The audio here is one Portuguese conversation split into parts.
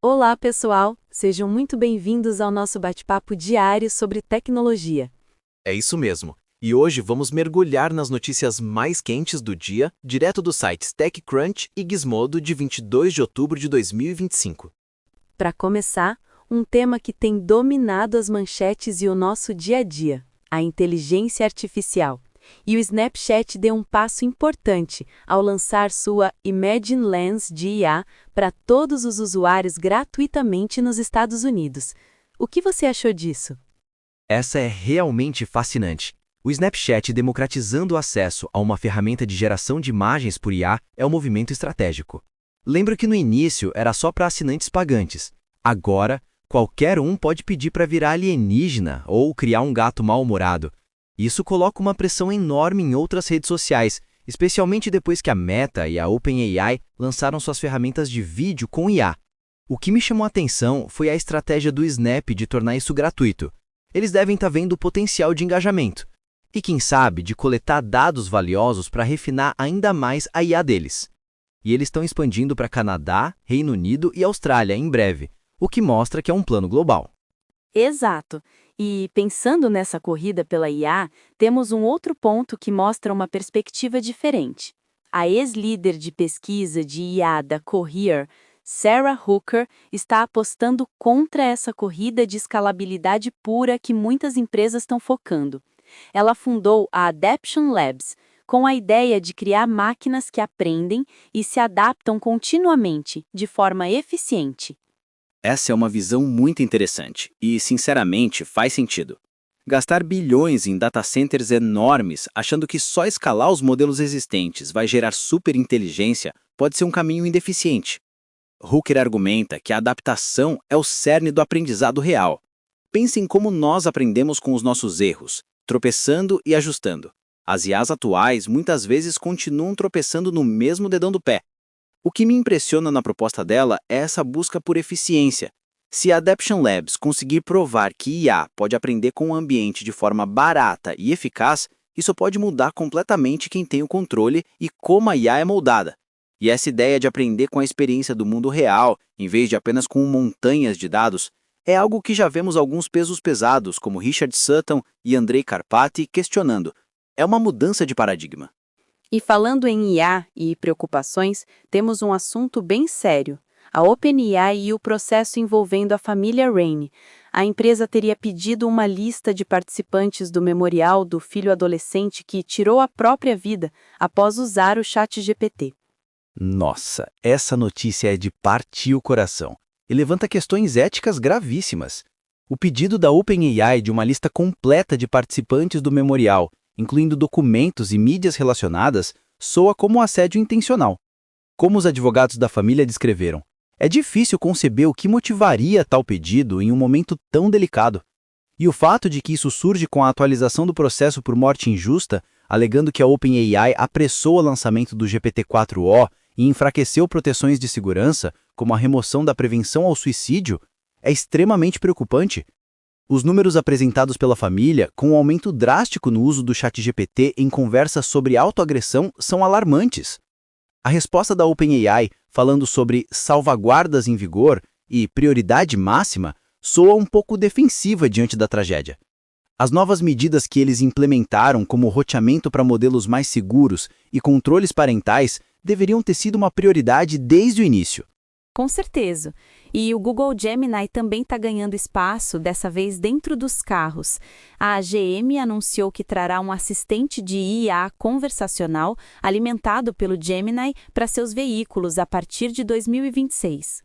Olá, pessoal! Sejam muito bem-vindos ao nosso bate-papo diário sobre tecnologia. É isso mesmo. E hoje vamos mergulhar nas notícias mais quentes do dia, direto dos sites TechCrunch e Gizmodo de 22 de outubro de 2025. Para começar, um tema que tem dominado as manchetes e o nosso dia a dia: a inteligência artificial. E o Snapchat deu um passo importante ao lançar sua Imagine Lens de IA para todos os usuários gratuitamente nos Estados Unidos. O que você achou disso? Essa é realmente fascinante. O Snapchat democratizando o acesso a uma ferramenta de geração de imagens por IA é um movimento estratégico. Lembro que no início era só para assinantes pagantes. Agora, qualquer um pode pedir para virar alienígena ou criar um gato mal-humorado. Isso coloca uma pressão enorme em outras redes sociais, especialmente depois que a Meta e a OpenAI lançaram suas ferramentas de vídeo com IA. O que me chamou a atenção foi a estratégia do Snap de tornar isso gratuito. Eles devem estar vendo o potencial de engajamento. E quem sabe, de coletar dados valiosos para refinar ainda mais a IA deles. E eles estão expandindo para Canadá, Reino Unido e Austrália em breve, o que mostra que é um plano global. Exato. E pensando nessa corrida pela IA, temos um outro ponto que mostra uma perspectiva diferente. A ex-líder de pesquisa de IA da Cohere, Sarah Hooker, está apostando contra essa corrida de escalabilidade pura que muitas empresas estão focando. Ela fundou a Adaption Labs, com a ideia de criar máquinas que aprendem e se adaptam continuamente, de forma eficiente. Essa é uma visão muito interessante e, sinceramente, faz sentido. Gastar bilhões em data centers enormes, achando que só escalar os modelos existentes vai gerar superinteligência, pode ser um caminho ineficiente. Hooker argumenta que a adaptação é o cerne do aprendizado real. Pense em como nós aprendemos com os nossos erros, tropeçando e ajustando. As IAs atuais muitas vezes continuam tropeçando no mesmo dedão do pé. O que me impressiona na proposta dela é essa busca por eficiência. Se a Adaption Labs conseguir provar que IA pode aprender com o ambiente de forma barata e eficaz, isso pode mudar completamente quem tem o controle e como a IA é moldada. E essa ideia de aprender com a experiência do mundo real, em vez de apenas com montanhas de dados, é algo que já vemos alguns pesos pesados, como Richard Sutton e Andrei Karpathy, questionando. É uma mudança de paradigma. E falando em IA e preocupações, temos um assunto bem sério: a OpenAI e o processo envolvendo a família Raine. A empresa teria pedido uma lista de participantes do memorial do filho adolescente que tirou a própria vida após usar o ChatGPT. Nossa, essa notícia é de partir o coração e levanta questões éticas gravíssimas. O pedido da OpenAI de uma lista completa de participantes do memorial, incluindo documentos e mídias relacionadas, soa como um assédio intencional. Como os advogados da família descreveram, é difícil conceber o que motivaria tal pedido em um momento tão delicado. E o fato de que isso surge com a atualização do processo por morte injusta, alegando que a OpenAI apressou o lançamento do GPT-4o e enfraqueceu proteções de segurança, como a remoção da prevenção ao suicídio, é extremamente preocupante. Os números apresentados pela família, com um aumento drástico no uso do ChatGPT em conversas sobre autoagressão, são alarmantes. A resposta da OpenAI, falando sobre salvaguardas em vigor e prioridade máxima, soa um pouco defensiva diante da tragédia. As novas medidas que eles implementaram, como roteamento para modelos mais seguros e controles parentais, deveriam ter sido uma prioridade desde o início. Com certeza. E o Google Gemini também está ganhando espaço, dessa vez dentro dos carros. A GM anunciou que trará um assistente de IA conversacional alimentado pelo Gemini para seus veículos a partir de 2026.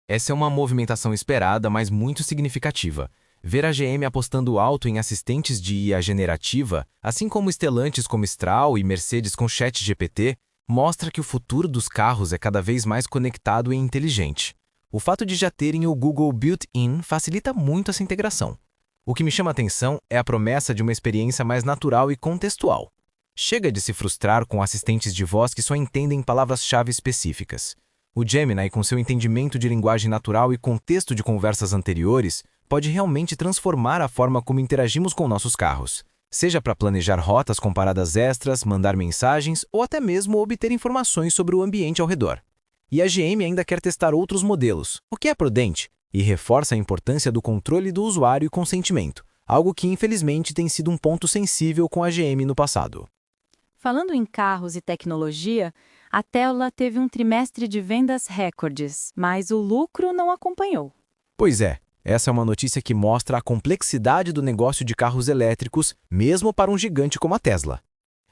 Essa é uma movimentação esperada, mas muito significativa. Ver a GM apostando alto em assistentes de IA generativa, assim como Stellantis como Mistral e Mercedes com ChatGPT, mostra que o futuro dos carros é cada vez mais conectado e inteligente. O fato de já terem o Google Built-in facilita muito essa integração. O que me chama a atenção é a promessa de uma experiência mais natural e contextual. Chega de se frustrar com assistentes de voz que só entendem palavras-chave específicas. O Gemini, com seu entendimento de linguagem natural e contexto de conversas anteriores, pode realmente transformar a forma como interagimos com nossos carros. Seja para planejar rotas com paradas extras, mandar mensagens ou até mesmo obter informações sobre o ambiente ao redor. e a GM ainda quer testar outros modelos, o que é prudente, e reforça a importância do controle do usuário e consentimento, algo que infelizmente tem sido um ponto sensível com a GM no passado. Falando em carros e tecnologia, a Tesla teve um trimestre de vendas recordes, mas o lucro não acompanhou. Pois é, essa é uma notícia que mostra a complexidade do negócio de carros elétricos, mesmo para um gigante como a Tesla.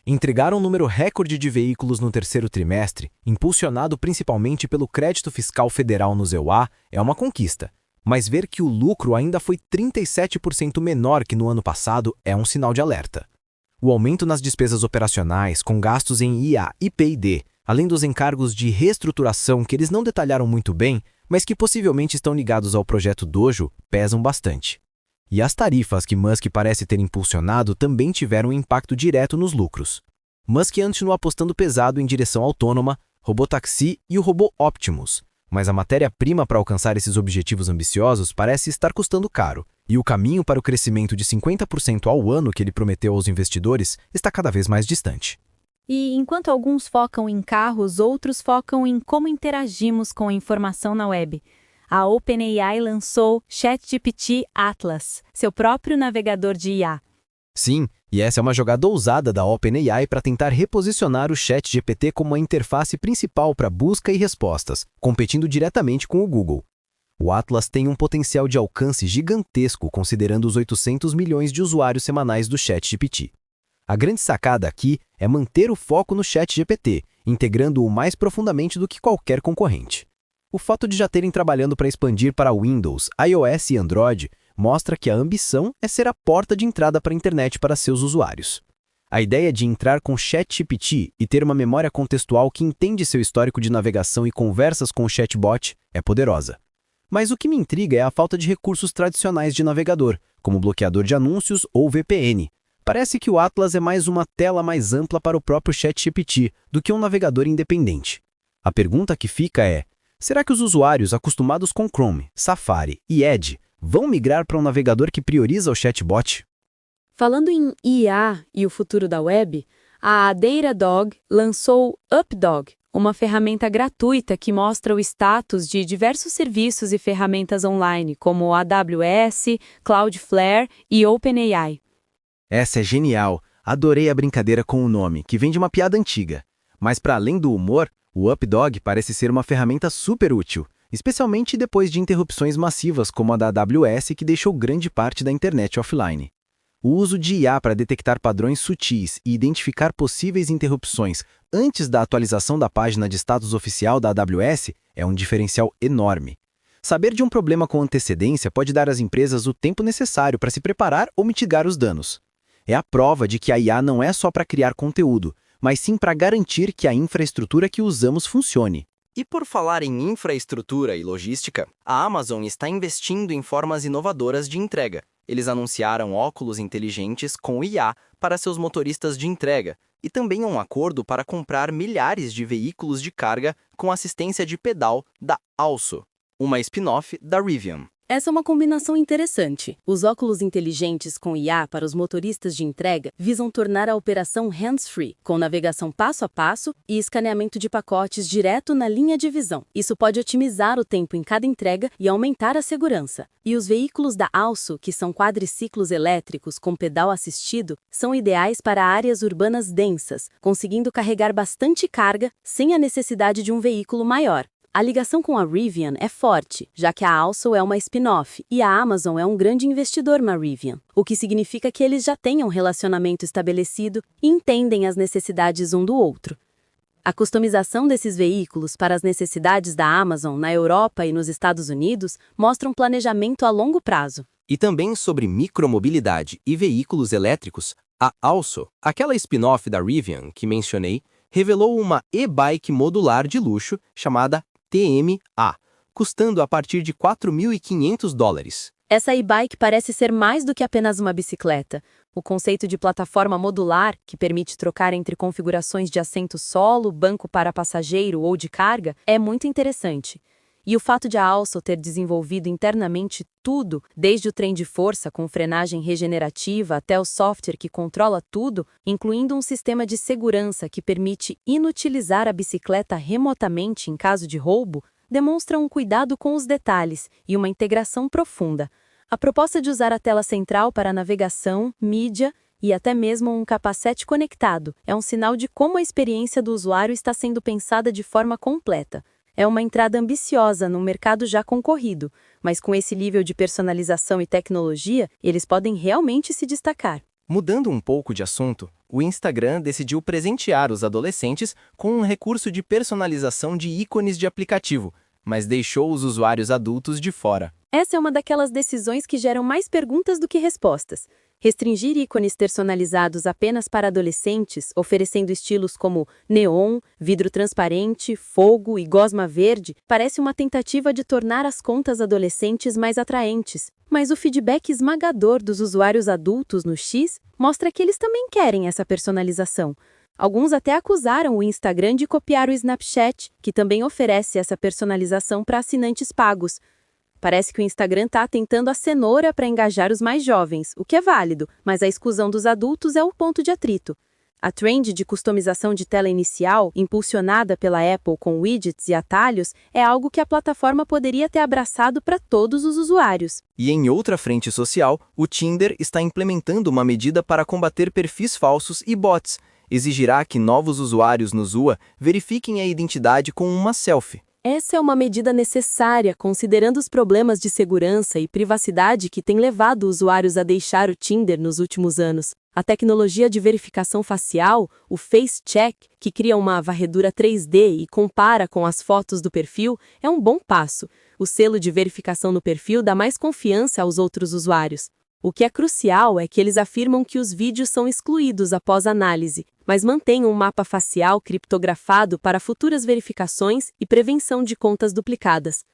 Entregar um número recorde de veículos no terceiro trimestre, impulsionado principalmente pelo crédito fiscal federal no EUA, é uma conquista. Mas ver que o lucro ainda foi 37% menor que no ano passado é um sinal de alerta. O aumento nas despesas operacionais, com gastos em IA e P&D, além dos encargos de reestruturação que eles não detalharam muito bem, mas que possivelmente estão ligados ao projeto Dojo, pesam bastante. E as tarifas que Musk parece ter impulsionado também tiveram um impacto direto nos lucros. Musk continuou apostando pesado em direção autônoma, robotaxi e o robô Optimus, mas a matéria-prima para alcançar esses objetivos ambiciosos parece estar custando caro, e o caminho para o crescimento de 50% ao ano que ele prometeu aos investidores está cada vez mais distante. E enquanto alguns focam em carros, outros focam em como interagimos com a informação na web. A OpenAI lançou ChatGPT Atlas, seu próprio navegador de IA. Sim, e essa é uma jogada ousada da OpenAI para tentar reposicionar o ChatGPT como a interface principal para busca e respostas, competindo diretamente com o Google. O Atlas tem um potencial de alcance gigantesco considerando os 800 milhões de usuários semanais do ChatGPT. A grande sacada aqui é manter o foco no ChatGPT, integrando-o mais profundamente do que qualquer concorrente. O fato de já terem trabalhando para expandir para Windows, iOS e Android mostra que a ambição é ser a porta de entrada para a internet para seus usuários. A ideia de entrar com ChatGPT e ter uma memória contextual que entende seu histórico de navegação e conversas com o chatbot é poderosa. Mas o que me intriga é a falta de recursos tradicionais de navegador, como bloqueador de anúncios ou VPN. Parece que o Atlas é mais uma tela mais ampla para o próprio ChatGPT do que um navegador independente. A pergunta que fica é: será que os usuários acostumados com Chrome, Safari e Edge vão migrar para um navegador que prioriza o chatbot? Falando em IA e o futuro da web, a Datadog lançou UpDog, uma ferramenta gratuita que mostra o status de diversos serviços e ferramentas online, como AWS, Cloudflare e OpenAI. Essa é genial. Adorei a brincadeira com o nome, que vem de uma piada antiga. Mas para além do humor, o UpDog parece ser uma ferramenta super útil, especialmente depois de interrupções massivas como a da AWS que deixou grande parte da internet offline. O uso de IA para detectar padrões sutis e identificar possíveis interrupções antes da atualização da página de status oficial da AWS é um diferencial enorme. Saber de um problema com antecedência pode dar às empresas o tempo necessário para se preparar ou mitigar os danos. É a prova de que a IA não é só para criar conteúdo, mas sim para garantir que a infraestrutura que usamos funcione. E por falar em infraestrutura e logística, a Amazon está investindo em formas inovadoras de entrega. Eles anunciaram óculos inteligentes com IA para seus motoristas de entrega e também um acordo para comprar milhares de veículos de carga com assistência de pedal da Also, uma spin-off da Rivian. Essa é uma combinação interessante. Os óculos inteligentes com IA para os motoristas de entrega visam tornar a operação hands-free, com navegação passo a passo e escaneamento de pacotes direto na linha de visão. Isso pode otimizar o tempo em cada entrega e aumentar a segurança. E os veículos da Also, que são quadriciclos elétricos com pedal assistido, são ideais para áreas urbanas densas, conseguindo carregar bastante carga sem a necessidade de um veículo maior. A ligação com a Rivian é forte, já que a Also é uma spin-off e a Amazon é um grande investidor na Rivian, o que significa que eles já têm um relacionamento estabelecido e entendem as necessidades um do outro. A customização desses veículos para as necessidades da Amazon na Europa e nos Estados Unidos mostra um planejamento a longo prazo. E também sobre micromobilidade e veículos elétricos, a Also, aquela spin-off da Rivian que mencionei, revelou uma e-bike modular de luxo chamada TMA, custando a partir de $4.500. Essa e-bike parece ser mais do que apenas uma bicicleta. O conceito de plataforma modular, que permite trocar entre configurações de assento solo, banco para passageiro ou de carga, é muito interessante. E o fato de a Alstom ter desenvolvido internamente tudo, desde o trem de força com frenagem regenerativa até o software que controla tudo, incluindo um sistema de segurança que permite inutilizar a bicicleta remotamente em caso de roubo, demonstra um cuidado com os detalhes e uma integração profunda. A proposta de usar a tela central para navegação, mídia e até mesmo um capacete conectado é um sinal de como a experiência do usuário está sendo pensada de forma completa. É uma entrada ambiciosa num mercado já concorrido, mas com esse nível de personalização e tecnologia, eles podem realmente se destacar. Mudando um pouco de assunto, o Instagram decidiu presentear os adolescentes com um recurso de personalização de ícones de aplicativo, mas deixou os usuários adultos de fora. Essa é uma daquelas decisões que geram mais perguntas do que respostas. Restringir ícones personalizados apenas para adolescentes, oferecendo estilos como neon, vidro transparente, fogo e gosma verde, parece uma tentativa de tornar as contas adolescentes mais atraentes. Mas o feedback esmagador dos usuários adultos no X mostra que eles também querem essa personalização. Alguns até acusaram o Instagram de copiar o Snapchat, que também oferece essa personalização para assinantes pagos. Parece que o Instagram está tentando a cenoura para engajar os mais jovens, o que é válido, mas a exclusão dos adultos é o ponto de atrito. A trend de customização de tela inicial, impulsionada pela Apple com widgets e atalhos, é algo que a plataforma poderia ter abraçado para todos os usuários. E em outra frente social, o Tinder está implementando uma medida para combater perfis falsos e bots. Exigirá que novos usuários no Zua verifiquem a identidade com uma selfie. Essa é uma medida necessária, considerando os problemas de segurança e privacidade que têm levado usuários a deixar o Tinder nos últimos anos. A tecnologia de verificação facial, o Face Check, que cria uma varredura 3D e compara com as fotos do perfil, é um bom passo. O selo de verificação no perfil dá mais confiança aos outros usuários. O que é crucial é que eles afirmam que os vídeos são excluídos após análise, mas mantêm um mapa facial criptografado para futuras verificações e prevenção de contas duplicadas.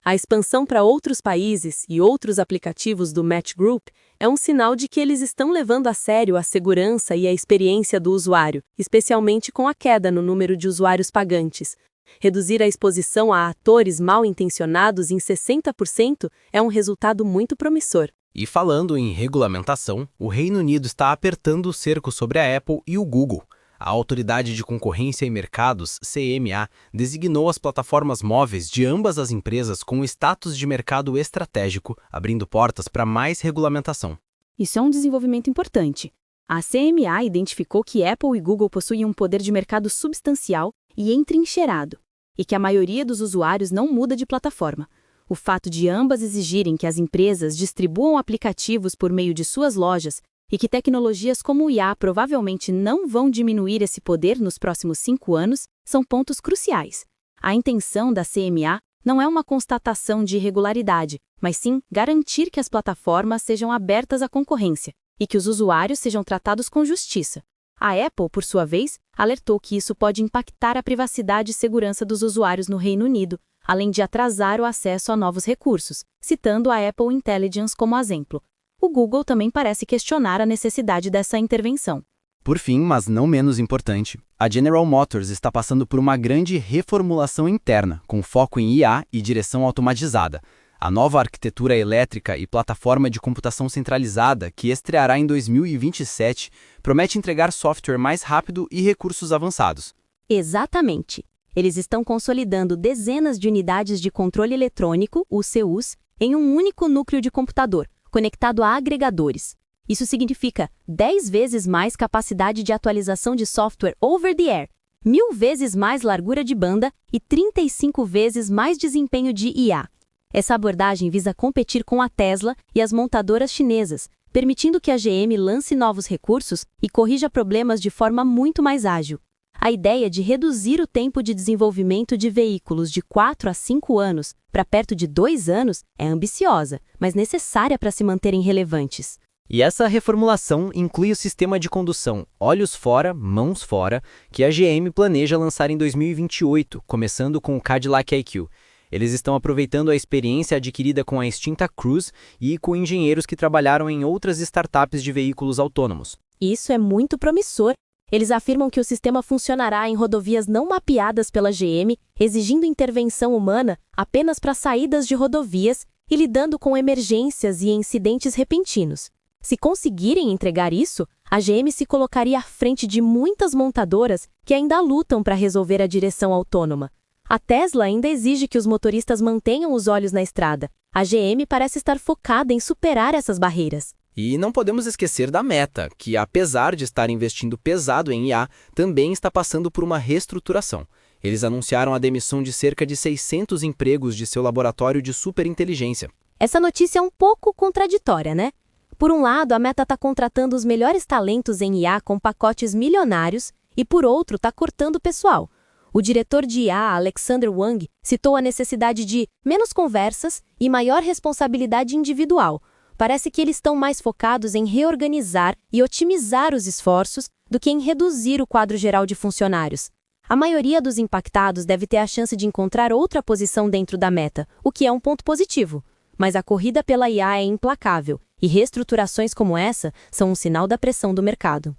A expansão para outros países e outros aplicativos do Match Group é um sinal de que eles estão levando a sério a segurança e a experiência do usuário, especialmente com a queda no número de usuários pagantes. Reduzir a exposição a atores mal intencionados em 60% é um resultado muito promissor. E falando em regulamentação, o Reino Unido está apertando o cerco sobre a Apple e o Google. A Autoridade de Concorrência e Mercados, CMA, designou as plataformas móveis de ambas as empresas com status de mercado estratégico, abrindo portas para mais regulamentação. Isso é um desenvolvimento importante. A CMA identificou que Apple e Google possuem um poder de mercado substancial e entrincheirado, e que a maioria dos usuários não muda de plataforma. O fato de ambas exigirem que as empresas distribuam aplicativos por meio de suas lojas e que tecnologias como o IA provavelmente não vão diminuir esse poder nos próximos 5 anos são pontos cruciais. A intenção da CMA não é uma constatação de irregularidade, mas sim garantir que as plataformas sejam abertas à concorrência e que os usuários sejam tratados com justiça. A Apple, por sua vez, alertou que isso pode impactar a privacidade e segurança dos usuários no Reino Unido, além de atrasar o acesso a novos recursos, citando a Apple Intelligence como exemplo. O Google também parece questionar a necessidade dessa intervenção. Por fim, mas não menos importante, a General Motors está passando por uma grande reformulação interna, com foco em IA e direção automatizada. A nova arquitetura elétrica e plataforma de computação centralizada, que estreará em 2027, promete entregar software mais rápido e recursos avançados. Exatamente. Eles estão consolidando dezenas de unidades de controle eletrônico, UCUs, em um único núcleo de computador, conectado a agregadores. Isso significa 10 vezes mais capacidade de atualização de software over-the-air, 1000 vezes mais largura de banda e 35 vezes mais desempenho de IA. Essa abordagem visa competir com a Tesla e as montadoras chinesas, permitindo que a GM lance novos recursos e corrija problemas de forma muito mais ágil. A ideia de reduzir o tempo de desenvolvimento de veículos de 4 a 5 anos para perto de 2 anos é ambiciosa, mas necessária para se manterem relevantes. E essa reformulação inclui o sistema de condução olhos fora, mãos fora, que a GM planeja lançar em 2028, começando com o Cadillac IQ. Eles estão aproveitando a experiência adquirida com a extinta Cruze e com engenheiros que trabalharam em outras startups de veículos autônomos. Isso é muito promissor. Eles afirmam que o sistema funcionará em rodovias não mapeadas pela GM, exigindo intervenção humana apenas para saídas de rodovias e lidando com emergências e incidentes repentinos. Se conseguirem entregar isso, a GM se colocaria à frente de muitas montadoras que ainda lutam para resolver a direção autônoma. A Tesla ainda exige que os motoristas mantenham os olhos na estrada. A GM parece estar focada em superar essas barreiras. E não podemos esquecer da Meta, que apesar de estar investindo pesado em IA, também está passando por uma reestruturação. Eles anunciaram a demissão de cerca de 600 empregos de seu laboratório de superinteligência. Essa notícia é um pouco contraditória, né? Por um lado, a Meta está contratando os melhores talentos em IA com pacotes milionários e, por outro, está cortando pessoal. O diretor de IA, Alexander Wang, citou a necessidade de menos conversas e maior responsabilidade individual. Parece que eles estão mais focados em reorganizar e otimizar os esforços do que em reduzir o quadro geral de funcionários. A maioria dos impactados deve ter a chance de encontrar outra posição dentro da Meta, o que é um ponto positivo. Mas a corrida pela IA é implacável, e reestruturações como essa são um sinal da pressão do mercado.